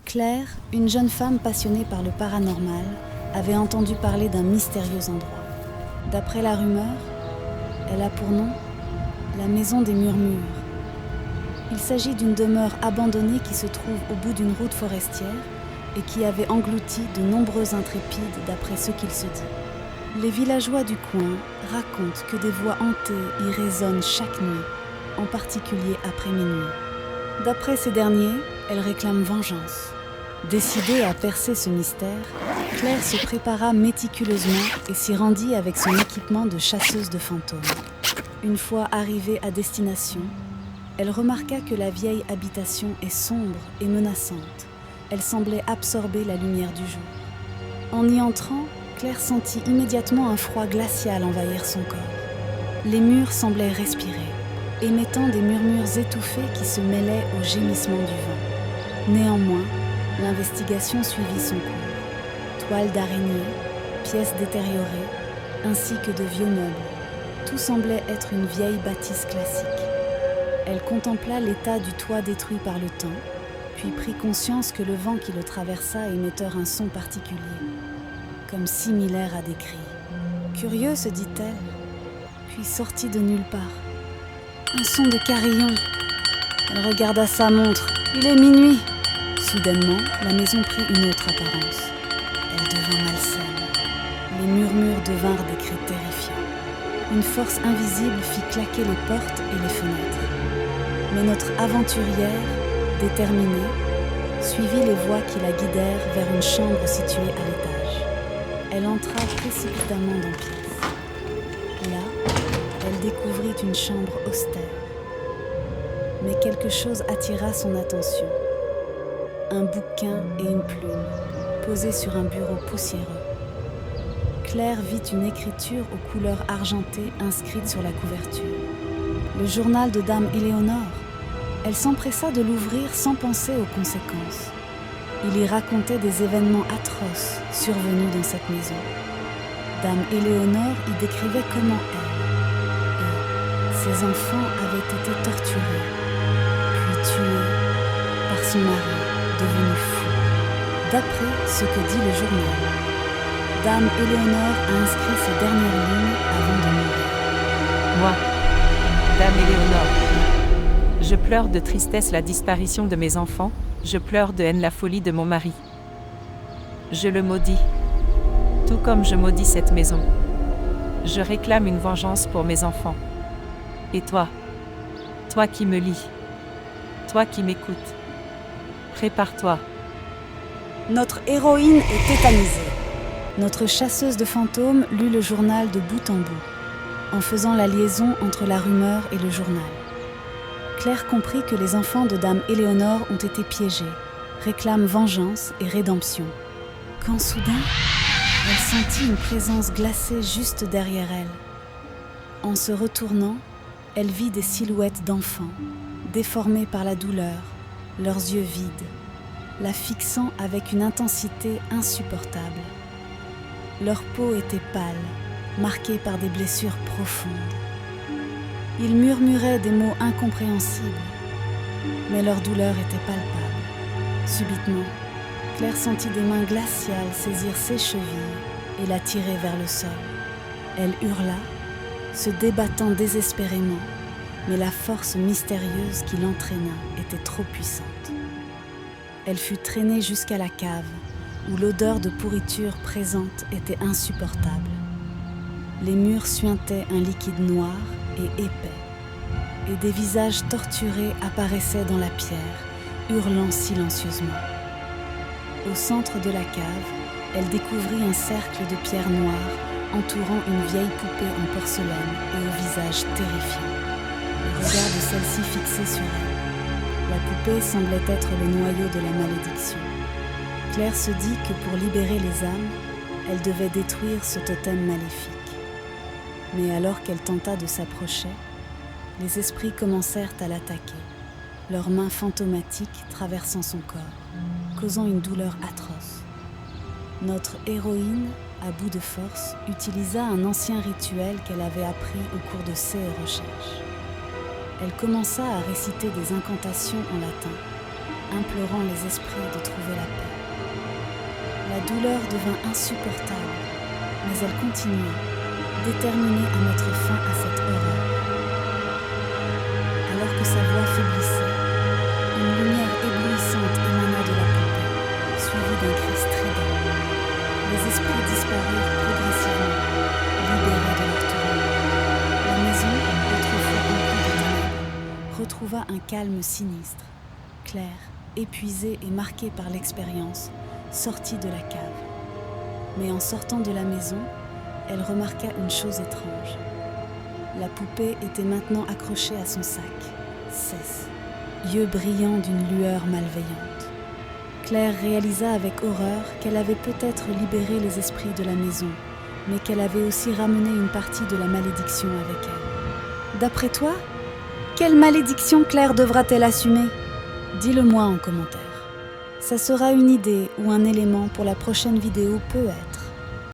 Claire, une jeune femme passionnée par le paranormal, avait entendu parler d'un mystérieux endroit. D'après la rumeur, elle a pour nom la Maison des Murmures. Il s'agit d'une demeure abandonnée qui se trouve au bout d'une route forestière et qui avait englouti de nombreux intrépides d'après ce qu'il se dit. Les villageois du coin racontent que des voix hantées y résonnent chaque nuit, en particulier après minuit. D'après ces derniers, elle réclame vengeance. Décidée à percer ce mystère, Claire se prépara méticuleusement et s'y rendit avec son équipement de chasseuse de fantômes. Une fois arrivée à destination, elle remarqua que la vieille habitation est sombre et menaçante. Elle semblait absorber la lumière du jour. En y entrant, Claire sentit immédiatement un froid glacial envahir son corps. Les murs semblaient respirer, émettant des murmures étouffés qui se mêlaient aux gémissements du vent. Néanmoins, l'investigation suivit son cours. Toiles d'araignée, pièces détériorées, ainsi que de vieux meubles. Tout semblait être une vieille bâtisse classique. Elle contempla l'état du toit détruit par le temps, puis prit conscience que le vent qui le traversa émettait un son particulier, comme similaire à des cris. Curieux, se dit-elle, puis sortit de nulle part. Un son de carillon. Elle regarda sa montre. Il est minuit. Soudainement, la maison prit une autre apparence. Elle devint malsaine. Les murmures devinrent des cris terrifiants. Une force invisible fit claquer les portes et les fenêtres. Mais notre aventurière, déterminée, suivit les voies qui la guidèrent vers une chambre située à l'étage. Elle entra précipitamment dans pièce. Là, elle découvrit une chambre austère. Mais quelque chose attira son attention. Un bouquin et une plume, posés sur un bureau poussiéreux. Claire vit une écriture aux couleurs argentées inscrite sur la couverture. Le journal de Dame Éléonore. Elle s'empressa de l'ouvrir sans penser aux conséquences. Il y racontait des événements atroces survenus dans cette maison. Dame Éléonore y décrivait comment elle et ses enfants avaient été torturés, puis tués par son mari, devenu fou. D'après ce que dit le journal, Dame Éléonore a inscrit ses dernières lignes avant de mourir. Moi, Dame Éléonore, je pleure de tristesse la disparition de mes enfants, je pleure de haine la folie de mon mari. Je le maudis, tout comme je maudis cette maison. Je réclame une vengeance pour mes enfants. Et toi qui me lis, toi qui m'écoutes, prépare-toi. Notre héroïne est tétanisée. Notre chasseuse de fantômes lut le journal de bout en bout, en faisant la liaison entre la rumeur et le journal. Claire comprit que les enfants de Dame Éléonore ont été piégés, réclament vengeance et rédemption. Quand soudain, elle sentit une présence glacée juste derrière elle. En se retournant, elle vit des silhouettes d'enfants, déformés par la douleur, leurs yeux vides, la fixant avec une intensité insupportable. Leur peau était pâle, marquée par des blessures profondes. Ils murmuraient des mots incompréhensibles, mais leur douleur était palpable. Subitement, Claire sentit des mains glaciales saisir ses chevilles et la tirer vers le sol. Elle hurla, se débattant désespérément, mais la force mystérieuse qui l'entraîna était trop puissante. Elle fut traînée jusqu'à la cave, où l'odeur de pourriture présente était insupportable. Les murs suintaient un liquide noir et épais, et des visages torturés apparaissaient dans la pierre, hurlant silencieusement. Au centre de la cave, elle découvrit un cercle de pierres noires entourant une vieille poupée en porcelaine et au visage terrifiant. Le regard de celle-ci fixé sur elle. La poupée semblait être le noyau de la malédiction. Claire se dit que pour libérer les âmes, elle devait détruire ce totem maléfique. Mais alors qu'elle tenta de s'approcher, les esprits commencèrent à l'attaquer, leurs mains fantomatiques traversant son corps, causant une douleur atroce. Notre héroïne, à bout de force, utilisa un ancien rituel qu'elle avait appris au cours de ses recherches. Elle commença à réciter des incantations en latin, implorant les esprits de trouver la paix. La douleur devint insupportable, mais elle continua, déterminée à mettre fin à cette horreur. Alors que sa voix faiblissait, une lumière éblouissante émana de la poupée, suivie d'un cri strident. Les esprits disparurent progressivement, libérés de leur tourment. La maison, autrefois remplie de ténèbres, retrouva un calme sinistre. Claire, épuisée et marquée par l'expérience, sortit de la cave. Mais en sortant de la maison, elle remarqua une chose étrange. La poupée était maintenant accrochée à son sac, yeux brillants d'une lueur malveillante. Claire réalisa avec horreur qu'elle avait peut-être libéré les esprits de la maison, mais qu'elle avait aussi ramené une partie de la malédiction avec elle. D'après toi, quelle malédiction Claire devra-t-elle assumer ? Dis-le moi en commentaire. Ça sera une idée ou un élément pour la prochaine vidéo peut-être.